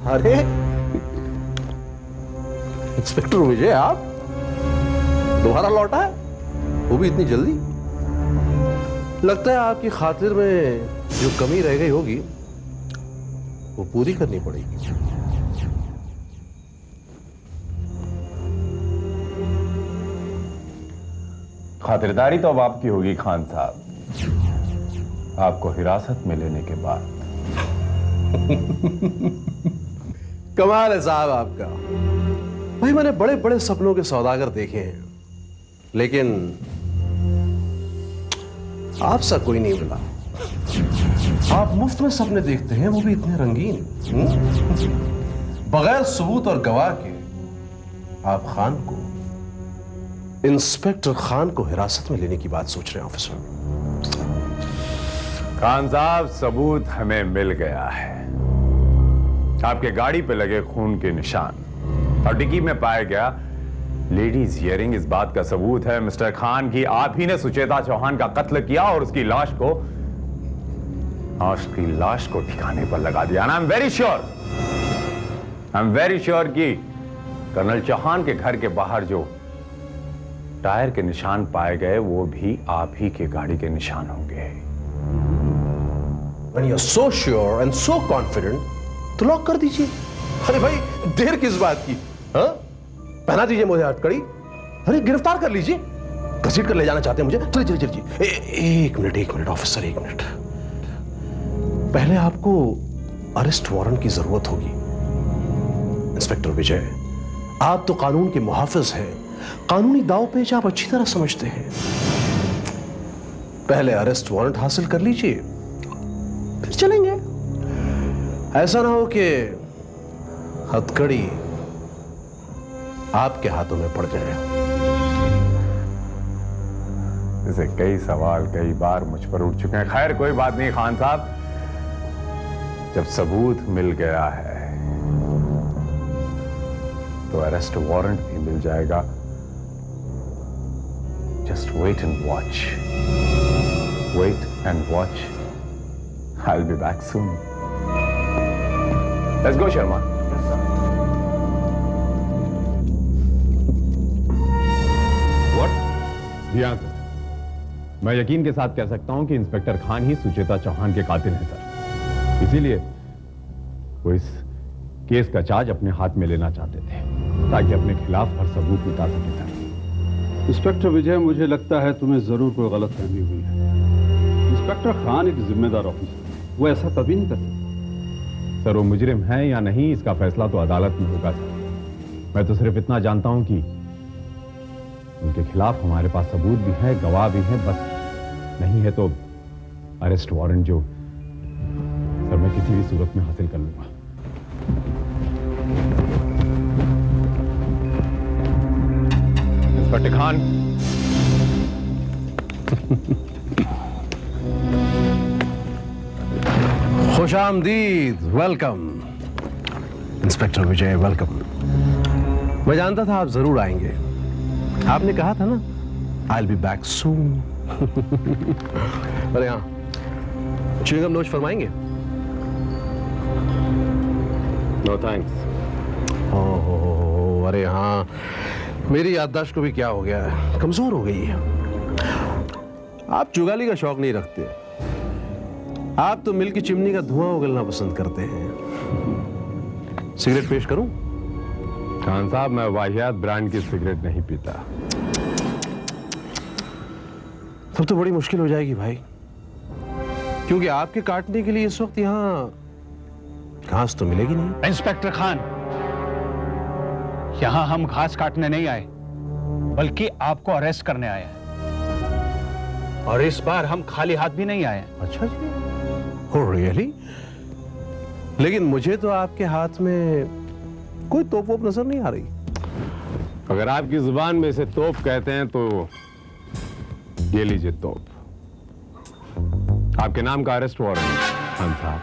अरे इंस्पेक्टर विजय, आप दोबारा लौटा है, वो भी इतनी जल्दी? लगता है आपकी खातिर में जो कमी रह गई होगी वो पूरी करनी पड़ेगी। खातिरदारी तो अब आपकी होगी खान साहब, आपको हिरासत में लेने के बाद। कमाल है साहब आपका। भाई मैंने बड़े बड़े सपनों के सौदागर देखे हैं, लेकिन आपसा कोई नहीं मिला। आप मुफ्त में सपने देखते हैं, वो भी इतने रंगीन। बगैर सबूत और गवाह के आप खान को, इंस्पेक्टर खान को हिरासत में लेने की बात सोच रहे हैं ऑफिसर। खान साहब, सबूत हमें मिल गया है। आपके गाड़ी पे लगे खून के निशान और डिक्की में पाया गया लेडीज ईयरिंग इस बात का सबूत है मिस्टर खान की आप ही ने सुचेता चौहान का कत्ल किया और उसकी लाश को ठिकाने पर लगा दिया। आई एम वेरी श्योर कि कर्नल चौहान के घर के बाहर जो टायर के निशान पाए गए वो भी आप ही के गाड़ी के निशान होंगे। When you're so sure and so confident, तो लॉक कर दीजिए। अरे भाई देर किस बात की? हाँ? पहना दीजिए मुझे हथकड़ी। अरे गिरफ्तार कर लीजिए। घसीट कर ले जाना चाहते हैं मुझे? चलिए चलिए चलिए। एक मिनट ऑफिसर, एक मिनट। पहले आपको अरेस्ट वारंट की जरूरत होगी। इंस्पेक्टर विजय, आप तो कानून के मुहाफिज हैं, कानूनी दाव पेच आप अच्छी तरह समझते हैं। पहले अरेस्ट वारंट हासिल कर लीजिए, फिर चलेंगे। ऐसा ना हो कि हथकड़ी आपके हाथों में पड़ जाए। जैसे कई सवाल कई बार मुझ पर उठ चुके हैं। खैर कोई बात नहीं खान साहब, जब सबूत मिल गया है तो अरेस्ट वारंट भी मिल जाएगा। Just wait and watch, wait and watch. I'll be back soon. Let's go, Sharma. What? जी हाँ सर, मैं यकीन के साथ कह सकता हूं कि इंस्पेक्टर खान ही सुचेता चौहान के कातिल हैं सर। इसीलिए वो इस केस का चार्ज अपने हाथ में लेना चाहते थे ताकि अपने खिलाफ हर सबूत मिटा सके सर। इंस्पेक्टर विजय, मुझे लगता है तुम्हें जरूर कोई गलतफहमी हुई है। इंस्पेक्टर खान एक जिम्मेदार ऑफिसर, वो ऐसा कभी नहीं कर सकता। सर वो मुजरिम है या नहीं इसका फैसला तो अदालत में होगा सर। मैं तो सिर्फ इतना जानता हूं कि उनके खिलाफ हमारे पास सबूत भी है, गवाह भी हैं। बस नहीं है तो अरेस्ट वारंट जो सर मैं किसी भी सूरत में हासिल कर लूंगा। इंस्पेक्टर खान, खुशामदीद, वेलकम। Inspector Vijay, welcome. मैं जानता था आप जरूर आएंगे। आपने कहा था ना, I'll be back soon। अरे हाँ, च्युइंगम नोच फरमाएंगे? No thanks. ओह, अरे हाँ, मेरी याददाश्त को भी क्या हो गया है, कमजोर हो गई है। आप चुगाली का शौक नहीं रखते, आप तो मिल की चिमनी का धुआं उगलना पसंद करते हैं। सिगरेट पेश करूं? खान साहब, मैं वाहियात ब्रांड की सिगरेट नहीं पीता। तब तो बड़ी मुश्किल हो जाएगी भाई, क्योंकि आपके काटने के लिए इस वक्त यहां घास तो मिलेगी नहीं। इंस्पेक्टर खान, यहां हम घास काटने नहीं आए, बल्कि आपको अरेस्ट करने आए हैं। और इस बार हम खाली हाथ भी नहीं आए। अच्छा जी, oh really? लेकिन मुझे तो आपके हाथ में कोई तोप वोप नजर नहीं आ रही। अगर आपकी जुबान में इसे तोप कहते हैं तो ये लीजिए तोप। आपके नाम का अरेस्ट वारंट खान साहब।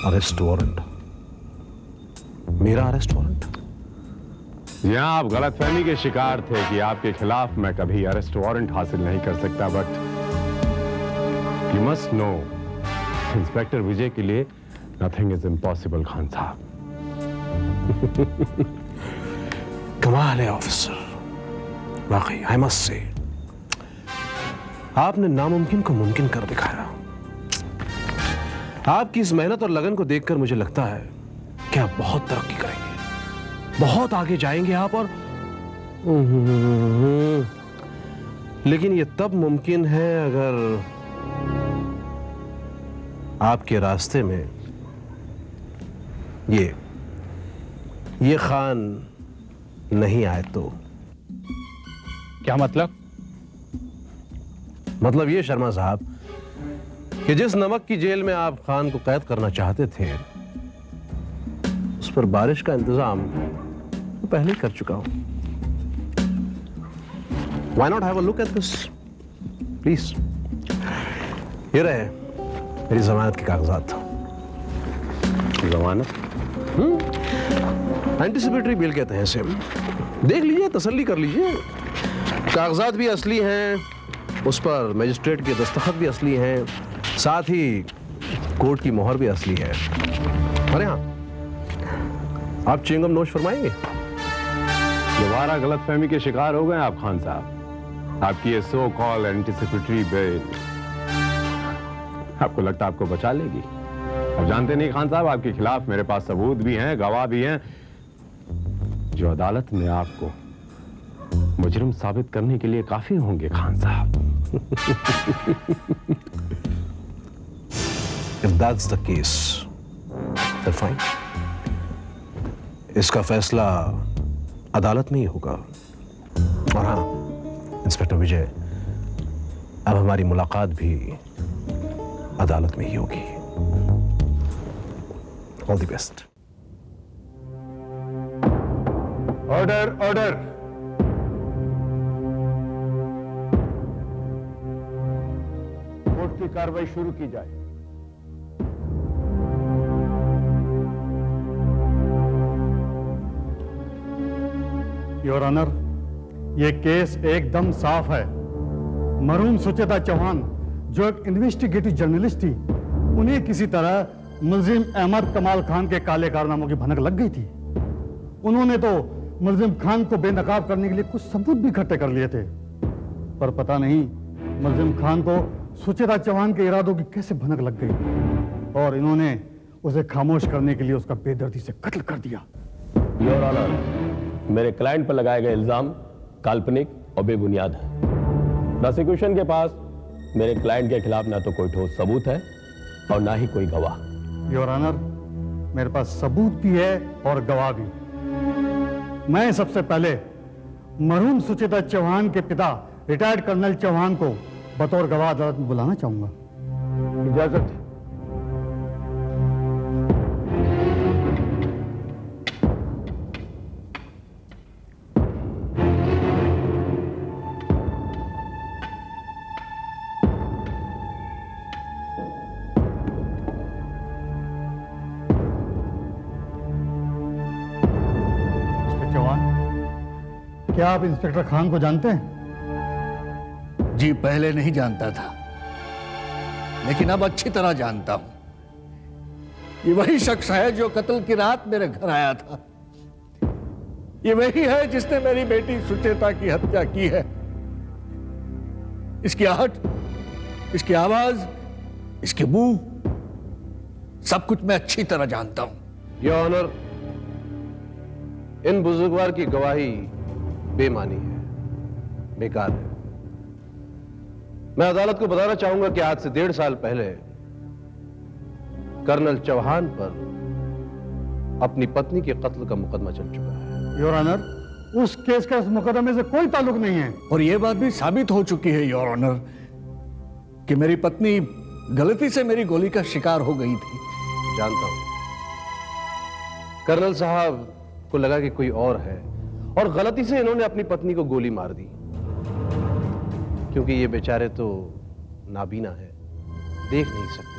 Arrest warrant? मेरा अरेस्ट वारंट? यहां आप गलतफहमी के शिकार थे कि आपके खिलाफ मैं कभी अरेस्ट वारंट हासिल नहीं कर सकता, but you must know inspector Vijay के लिए नथिंग इज इम्पॉसिबल खान साहब। कमाल है ऑफिसर, वाकई आई मस्ट से आपने नामुमकिन को मुमकिन कर दिखाया। आपकी इस मेहनत और लगन को देखकर मुझे लगता है कि आप बहुत तरक्की करेंगे, बहुत आगे जाएंगे आप। और लेकिन यह तब मुमकिन है अगर आपके रास्ते में ये खान नहीं आए तो। क्या मतलब? मतलब ये शर्मा साहब कि जिस नमक की जेल में आप खान को कैद करना चाहते थे उस पर बारिश का इंतजाम तो पहले ही कर चुका हूं। Why not have a look at this? Please. ये रहे मेरी जमानत के कागजात। जमानत? एंटीसिपेटरी बेल कहते हैं इसे। देख लीजिए, तसल्ली कर लीजिए। कागजात भी असली हैं, उस पर मजिस्ट्रेट के दस्तखत भी असली हैं, साथ ही कोर्ट की मोहर भी असली है। अरे हाँ, आप च्युइंगम नोश फरमाएंगे? दोबारा गलतफहमी के शिकार हो गए आप खान साहब। आपकी ये सो कॉल एंटीसिपेटरी बेल आपको लगता है आपको बचा लेगी? अब जानते नहीं खान साहब, आपके खिलाफ मेरे पास सबूत भी हैं, गवाह भी हैं, जो अदालत में आपको मुजरिम साबित करने के लिए काफी होंगे खान साहब। If that's the case, then fine. इसका फैसला अदालत में ही होगा। और हाँ इंस्पेक्टर विजय, अब हमारी मुलाकात भी अदालत में ही होगी। All the best. Order order. Court की कार्रवाई शुरू की जाए। योर ऑनर, ये केस एकदम साफ है। मरहूम सुचेता चौहान जो एक इन्वेस्टिगेटिव जर्नलिस्ट थी, उन्हें किसी तरह मुलजिम अहमद कमाल खान के काले कारनामों की भनक लग गई थी। उन्होंने तो मुलजिम खान को बेनकाब करने के लिए कुछ सबूत भी इकट्ठे कर लिए थे, पर पता नहीं मुलजिम खान को सुचेता चौहान के इरादों की कैसे भनक लग गई और इन्होंने उसे खामोश करने के लिए उसका बेदर्दी से कत्ल कर दिया। योर ऑनर, मेरे क्लाइंट पर लगाए गए इल्जाम काल्पनिक और बेबुनियाद है। प्रोसिक्यूशन के पास मेरे क्लाइंट के खिलाफ ना तो कोई ठोस सबूत है और ना ही कोई गवाह। योर ऑनर, मेरे पास सबूत भी है और गवाह भी। मैं सबसे पहले मरहूम सुचेता चौहान के पिता रिटायर्ड कर्नल चौहान को बतौर गवाह अदालत में बुलाना चाहूंगा। इजाजत है। क्या आप इंस्पेक्टर खान को जानते हैं? जी, पहले नहीं जानता था, लेकिन अब अच्छी तरह जानता हूं। ये वही शख्स है जो कत्ल की रात मेरे घर आया था। ये वही है जिसने मेरी बेटी सुचेता की हत्या की है। इसकी आहट, इसकी आवाज, इसकी मुंह, सब कुछ मैं अच्छी तरह जानता हूं। योर ऑनर, इन बुजुर्गवार की गवाही बेमानी है, बेकार है। मैं अदालत को बताना चाहूंगा कि आज से 1.5 साल पहले कर्नल चौहान पर अपनी पत्नी के कत्ल का मुकदमा चल चुका है। योर ऑनर, उस केस का इस मुकदमे से कोई ताल्लुक नहीं है। और यह बात भी साबित हो चुकी है योर ऑनर कि मेरी पत्नी गलती से मेरी गोली का शिकार हो गई थी। जानता हूं, कर्नल साहब को लगा कि कोई और है और गलती से इन्होंने अपनी पत्नी को गोली मार दी, क्योंकि ये बेचारे तो नाबीना है, देख नहीं सकते।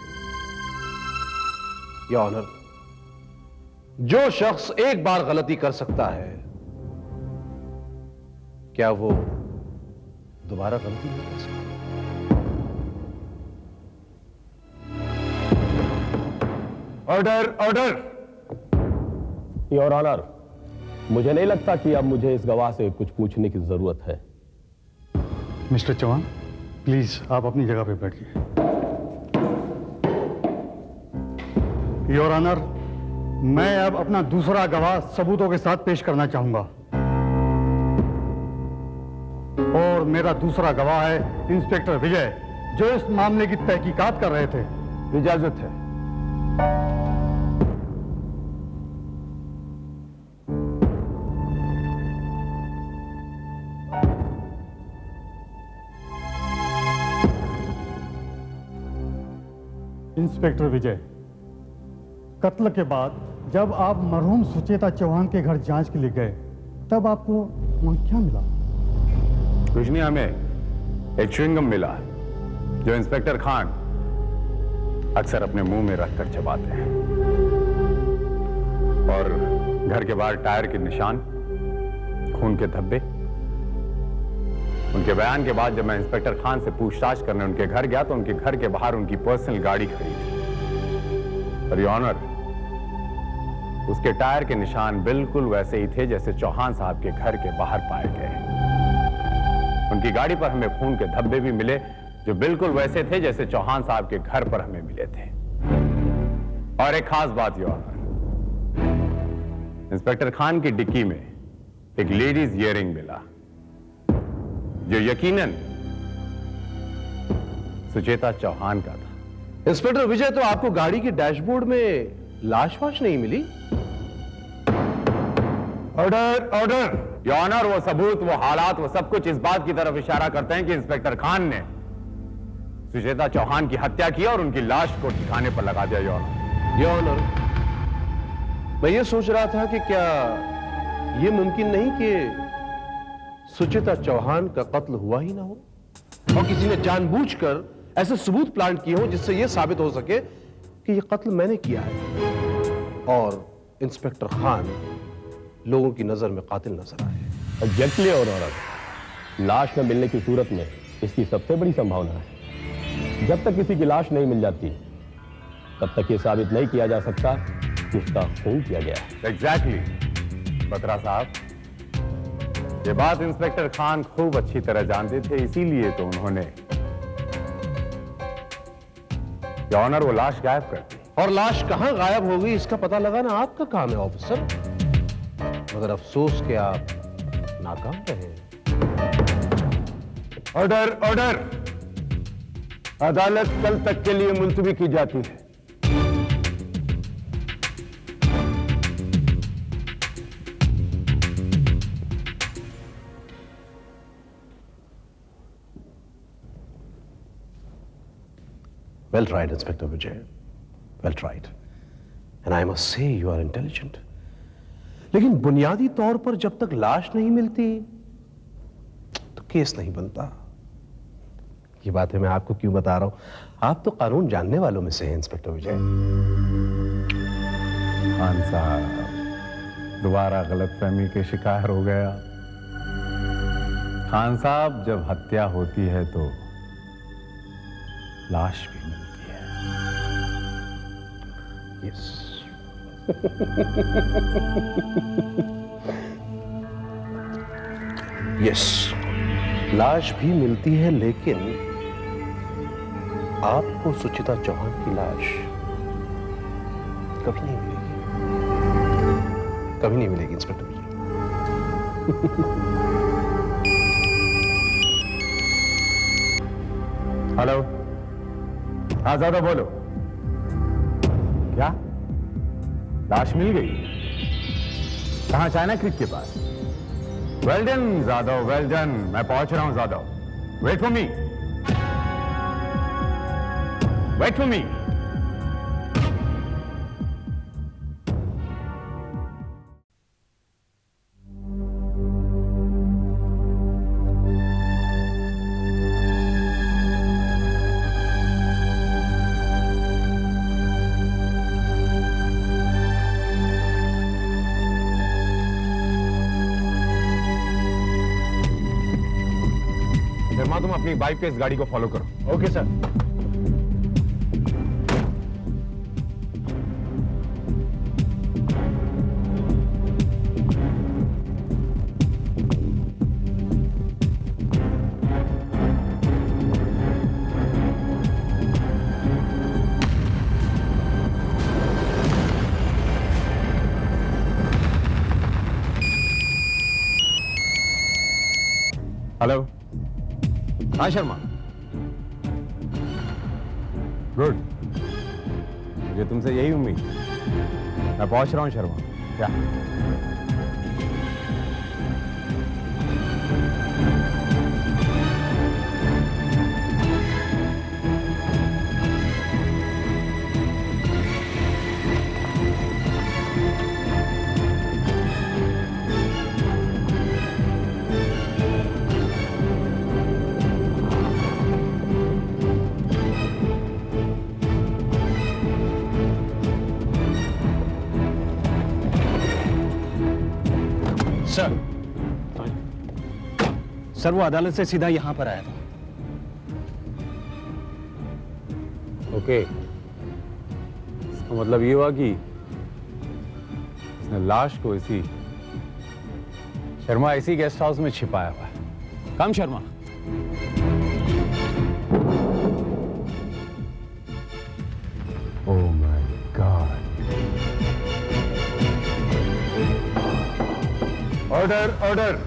या ऑनर, जो शख्स एक बार गलती कर सकता है, क्या वो दोबारा गलती नहीं कर सकता? Order order. योर ऑनर, मुझे नहीं लगता कि अब मुझे इस गवाह से कुछ पूछने की जरूरत है। मिस्टर चौहान, प्लीज आप अपनी जगह पे बैठिए। योर ऑनर, मैं अब अपना दूसरा गवाह सबूतों के साथ पेश करना चाहूंगा। और मेरा दूसरा गवाह है इंस्पेक्टर विजय, जो इस मामले की तहकीकात कर रहे थे। इजाजत है। इंस्पेक्टर विजय, कत्ल के बाद जब आप मरहूम सुचेता चौहान के घर जांच के लिए गए, तब आपको वहां क्या मिला? कुछ नहीं, हमें एक च्युइंगम मिला जो इंस्पेक्टर खान अक्सर अपने मुंह में रखकर चबाते हैं, और घर के बाहर टायर के निशान, खून के धब्बे। उनके बयान के बाद जब मैं इंस्पेक्टर खान से पूछताछ करने उनके घर गया तो उनके घर के बाहर उनकी पर्सनल गाड़ी खड़ी थी। और योर ऑनर, उसके टायर के निशान बिल्कुल वैसे ही थे जैसे चौहान साहब के घर के बाहर पाए गए। उनकी गाड़ी पर हमें खून के धब्बे भी मिले जो बिल्कुल वैसे थे जैसे चौहान साहब के घर पर हमें मिले थे। और एक खास बात योर ऑनर, इंस्पेक्टर खान की डिक्की में एक लेडीज ईयरिंग मिला जो यकीनन सुचेता चौहान का था। इंस्पेक्टर विजय, तो आपको गाड़ी के डैशबोर्ड में लाश वाश नहीं मिली? Order order. योर ऑनर, वो सबूत, वो हालात, वो सब कुछ इस बात की तरफ इशारा करते हैं कि इंस्पेक्टर खान ने सुचेता चौहान की हत्या की और उनकी लाश को ठिकाने पर लगा दिया। योर ऑनर, मैं ये सोच रहा था कि क्या ये मुमकिन नहीं कि सुचेता चौहान का कत्ल हुआ ही ना हो और किसी ने जानबूझकर ऐसे सबूत प्लांट किए हो जिससे यह साबित हो सके कि यह कत्ल मैंने किया है और इंस्पेक्टर खान लोगों की नजर में कातिल नजर आए। एग्जैक्टली और लाश न मिलने की सूरत में इसकी सबसे बड़ी संभावना है। जब तक किसी की लाश नहीं मिल जाती तब तक यह साबित नहीं किया जा सकता कि उसका खून किया गया है। एग्जैक्टली बत्रा साहब, ये बात इंस्पेक्टर खान खूब अच्छी तरह जानते थे, इसीलिए तो उन्होंने योर ऑनर वो लाश गायब कर दी। और लाश कहां गायब हो गई इसका पता लगाना आपका काम है ऑफिसर, मगर अफसोस कि आप नाकाम रहे। Order order. अदालत कल तक के लिए मुलतवी की जाती है। Well tried, Inspector Vijay. Well tried. And I must say you are intelligent. लेकिन बुनियादी तौर पर जब तक लाश नहीं मिलती तो केस नहीं बनता। ये बातें मैं आपको क्यों बता रहा हूं? आप तो कानून जानने वालों में से हैं इंस्पेक्टर विजय। खान साहब दोबारा गलतफहमी के शिकार हो गया। खान साहब, जब हत्या होती है तो लाश भी मिलती है। यस। यस, लाश भी मिलती है, लेकिन आपको सुचिता चौहान की लाश कभी नहीं मिलेगी। कभी नहीं मिलेगी इंस्पेक्टर विजय। हेलो, हाँ ज्यादा बोलो। क्या लाश मिल गई? कहां? चाइना क्रीक के पास। Well done Jadhav, well done. मैं पहुंच रहा हूं Jadhav. Wait for me, wait for me. तुम अपनी बाइक पे इस गाड़ी को फॉलो करो। Okay sir. हेलो। हाँ शर्मा, गुड। मुझे तुमसे यही उम्मीद। मैं पहुंच रहा हूं शर्मा। क्या? सर वो अदालत से सीधा यहां पर आया था। ओके, इसका मतलब ये हुआ कि इसने लाश को इसी गेस्ट हाउस में छिपाया हुआ है। Come Sharma. Oh my God. Order, order.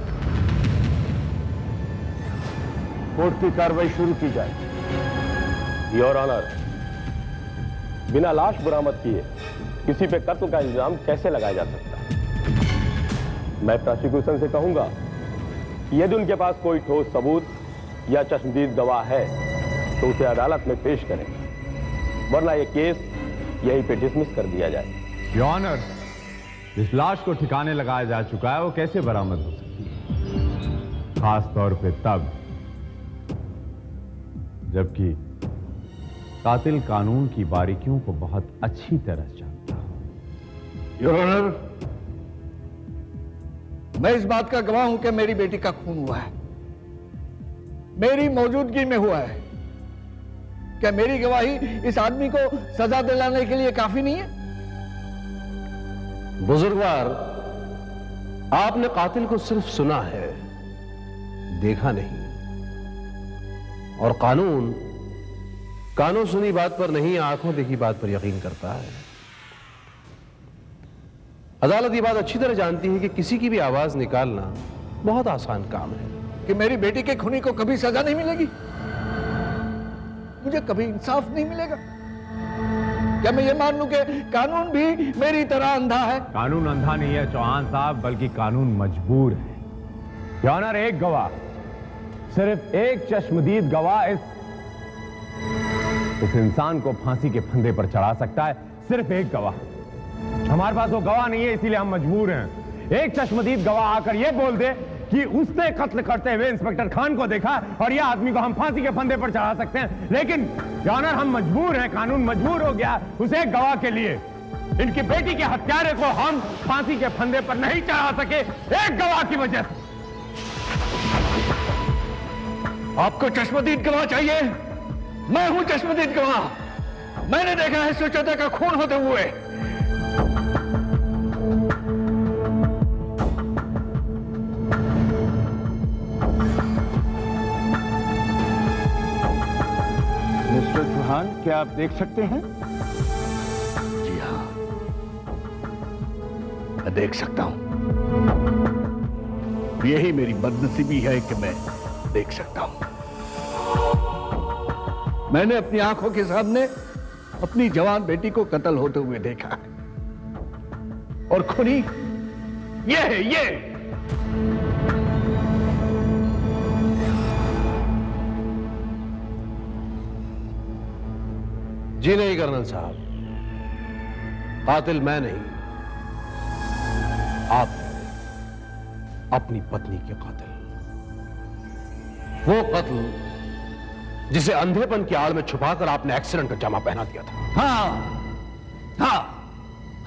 Court की कार्रवाई शुरू की जाए। योर ऑनर, बिना लाश बरामद किए किसी पे कत्ल का इल्जाम कैसे लगाया जा सकता है? मैं प्रोसिक्यूशन से कहूंगा कि यदि उनके पास कोई ठोस सबूत या चश्मदीद गवाह है तो उसे अदालत में पेश करें, वरना यह केस यहीं पे डिसमिस कर दिया जाए। योर ऑनर, जिस लाश को ठिकाने लगाया जा चुका है वो कैसे बरामद हो सकती है? खास तौर पे तब जबकि कातिल कानून की बारीकियों को बहुत अच्छी तरह जानता है। योर ऑनर, मैं इस बात का गवाह हूं कि मेरी बेटी का खून हुआ है, मेरी मौजूदगी में हुआ है। क्या मेरी गवाही इस आदमी को सजा दिलाने के लिए काफी नहीं है? बुजुर्गवार, आपने कातिल को सिर्फ सुना है, देखा नहीं। और कानून सुनी बात पर नहीं, आंखों देखी बात पर यकीन करता है। अदालत ये बात अच्छी तरह जानती है कि किसी की भी आवाज निकालना बहुत आसान काम है। कि मेरी बेटी के खूनी को कभी सजा नहीं मिलेगी, मुझे कभी इंसाफ नहीं मिलेगा? क्या मैं ये मान लूं कि कानून भी मेरी तरह अंधा है? कानून अंधा नहीं है चौहान साहब, बल्कि कानून मजबूर है। योर ऑनर, एक गवाह, सिर्फ एक चश्मदीद गवाह इस इंसान को फांसी के फंदे पर चढ़ा सकता है। सिर्फ एक गवाह। हमारे पास वो गवाह नहीं है, इसीलिए हम मजबूर हैं। एक चश्मदीद गवाह आकर ये बोल दे कि उसने कत्ल करते हुए इंस्पेक्टर खान को देखा और यह आदमी को हम फांसी के फंदे पर चढ़ा सकते हैं। लेकिन योर ऑनर, हम मजबूर हैं, कानून मजबूर हो गया उस एक गवाह के लिए। इनकी बेटी के हत्यारे को हम फांसी के फंदे पर नहीं चढ़ा सके, एक गवाह की वजह से। आपको चश्मदीद गवाह चाहिए? मैं हूं चश्मदीद गवाह। मैंने देखा है सुचेता का खून होते हुए। मिस्टर चौहान, क्या आप देख सकते हैं? जी हाँ, मैं देख सकता हूं। यही मेरी बदनसीबी है कि मैं देख सकता हूं। मैंने अपनी आंखों के सामने अपनी जवान बेटी को कत्ल होते हुए देखा है, और खूनी ये है, ये। जी नहीं कर्नल साहब, कातिल मैं नहीं, आप अपनी पत्नी के कातिल। वो कत्ल जिसे अंधेपन की आड़ में छुपाकर आपने एक्सीडेंट का जामा पहना दिया था।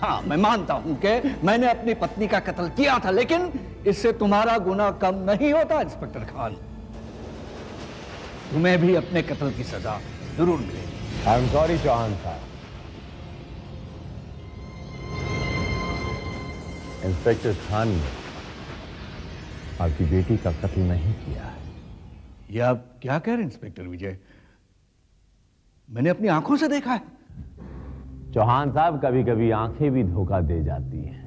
हाँ, मैं मानता हूं कि मैंने अपनी पत्नी का कत्ल किया था, लेकिन इससे तुम्हारा गुनाह कम नहीं होता इंस्पेक्टर खान। तुम्हें भी अपने कत्ल की सजा जरूर मिलेगी। आई एम सॉरी चौहान साहब, इंस्पेक्टर खान ने आपकी बेटी का कत्ल नहीं किया है। ये आप क्या कह रहे हैं इंस्पेक्टर विजय? मैंने अपनी आंखों से देखा है। चौहान साहब, कभी कभी आंखें भी धोखा दे जाती हैं।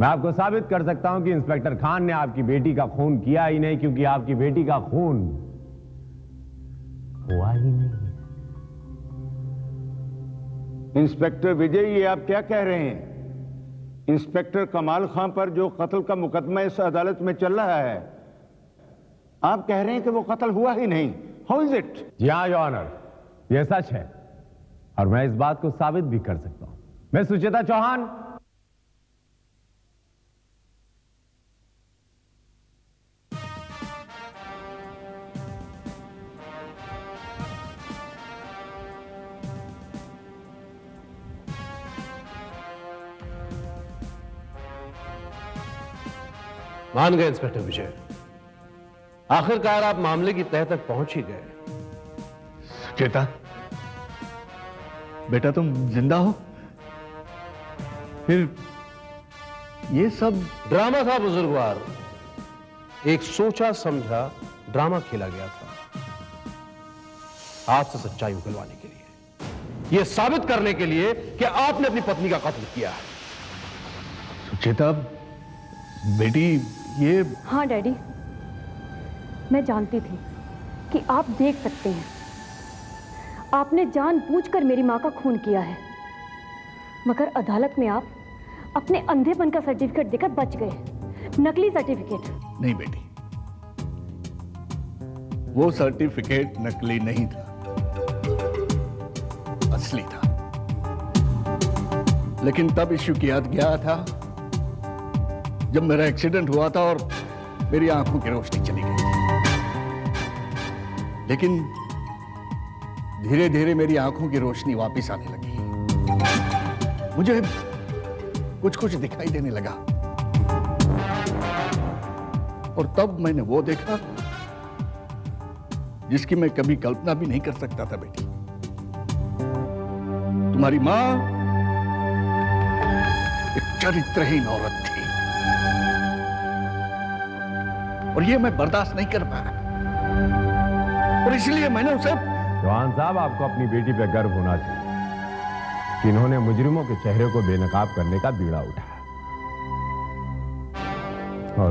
मैं आपको साबित कर सकता हूं कि इंस्पेक्टर खान ने आपकी बेटी का खून किया ही नहीं, क्योंकि आपकी बेटी का खून हुआ ही नहीं। इंस्पेक्टर विजय, ये आप क्या कह रहे हैं? इंस्पेक्टर कमाल खान पर जो कत्ल का मुकदमा इस अदालत में चल रहा है, आप कह रहे हैं कि वो कत्ल हुआ ही नहीं। How is it? जी हाँ योर ऑनर, यह सच है और मैं इस बात को साबित भी कर सकता हूं। मैं सुचेता चौहान मान गए इंस्पेक्टर विजय, आखिरकार आप मामले की तह तक पहुंच ही गए। सुचेता, बेटा तुम जिंदा हो? फिर ये सब ड्रामा था बुजुर्गवार, एक सोचा समझा ड्रामा खेला गया था आपसे सच्चाई उगलवाने के लिए, यह साबित करने के लिए कि आपने अपनी पत्नी का कत्ल किया है। सुचेता बेटी, ये हाँ डैडी, मैं जानती थी कि आप देख सकते हैं। आपने जानबूझकर मेरी मां का खून किया है, मगर अदालत में आप अपने अंधेपन का सर्टिफिकेट देकर बच गए। नकली सर्टिफिकेट। नहीं बेटी, वो सर्टिफिकेट नकली नहीं था, असली था। लेकिन तब इश्यू किया गया था जब मेरा एक्सीडेंट हुआ था और मेरी आंखों की रोशनी चली गई। लेकिन धीरे धीरे मेरी आंखों की रोशनी वापस आने लगी, मुझे कुछ कुछ दिखाई देने लगा। और तब मैंने वो देखा जिसकी मैं कभी कल्पना भी नहीं कर सकता था। बेटी, तुम्हारी मां एक चरित्रहीन औरत थी और ये मैं बर्दाश्त नहीं कर पाया, और इसलिए मैंने उसे। चौहान साहब, आपको अपनी बेटी पर गर्व होना चाहिए कि इन्होंने मुजरिमों के चेहरे को बेनकाब करने का बीड़ा उठाया। और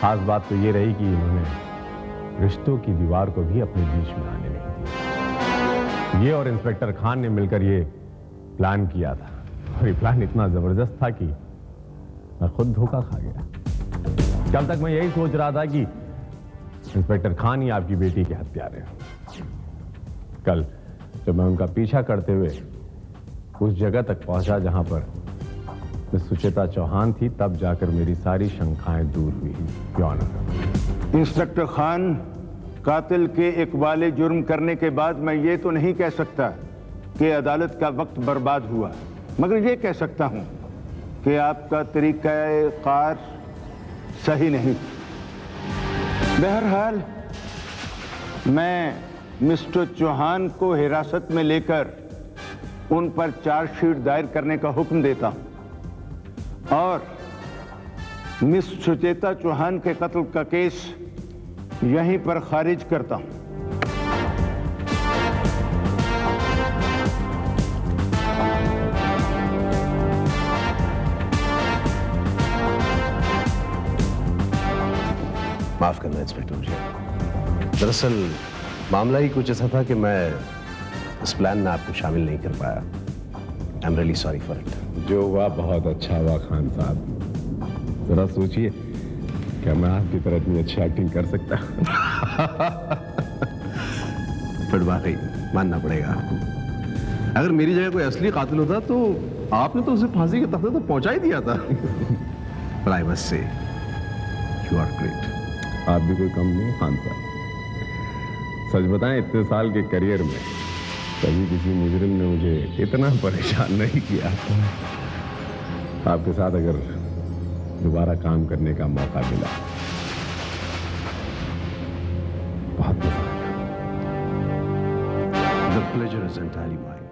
खास बात तो ये रही कि इन्होंने रिश्तों की दीवार को भी अपने बीच में आने नहीं दिया। ये और इंस्पेक्टर खान ने मिलकर ये प्लान किया था, और ये प्लान इतना जबरदस्त था कि मैं खुद धोखा खा गया। कल तक मैं यही सोच रहा था कि इंस्पेक्टर खान ही आपकी बेटी के हत्यारे हैं। कल जब मैं उनका पीछा करते हुए उस जगह तक पहुंचा जहां पर मिस सुचेता चौहान थी, तब जाकर मेरी सारी शंकाएं दूर हुई। योर ऑनर, इंस्पेक्टर खान, कातिल के इकबाल जुर्म करने के बाद मैं ये तो नहीं कह सकता कि अदालत का वक्त बर्बाद हुआ, मगर ये कह सकता हूं कि आपका तरीक़ा-ए-कार सही नहीं। बहरहाल मैं मिस्टर चौहान को हिरासत में लेकर उन पर चार्जशीट दायर करने का हुक्म देता हूं और मिस सुचेता चौहान के कत्ल का केस यहीं पर खारिज करता हूं। माफ करना इंस्पेक्टर मुझे, दरअसल मामला ही कुछ ऐसा था कि मैं इस प्लान में आपको शामिल नहीं कर पाया। I am really sorry for it. जो हुआ बहुत अच्छा हुआ खान साहब। जरा सोचिए, क्या मैं आपकी तरह इतनी अच्छी एक्टिंग कर सकता? फिर वाकई मानना पड़ेगा आपको। अगर मेरी जगह कोई असली कातिल होता तो आपने तो उसे फांसी के तख्ते तक पहुंचा ही दिया था। But I must say, you are great. आप भी कोई कम नहीं खान साहब। सच बताएं, इतने साल के करियर में कभी किसी मुजरिम ने मुझे इतना परेशान नहीं किया। आपके साथ अगर दोबारा काम करने का मौका मिला, बहुत मजा आएगा। The pleasure is entirely mine.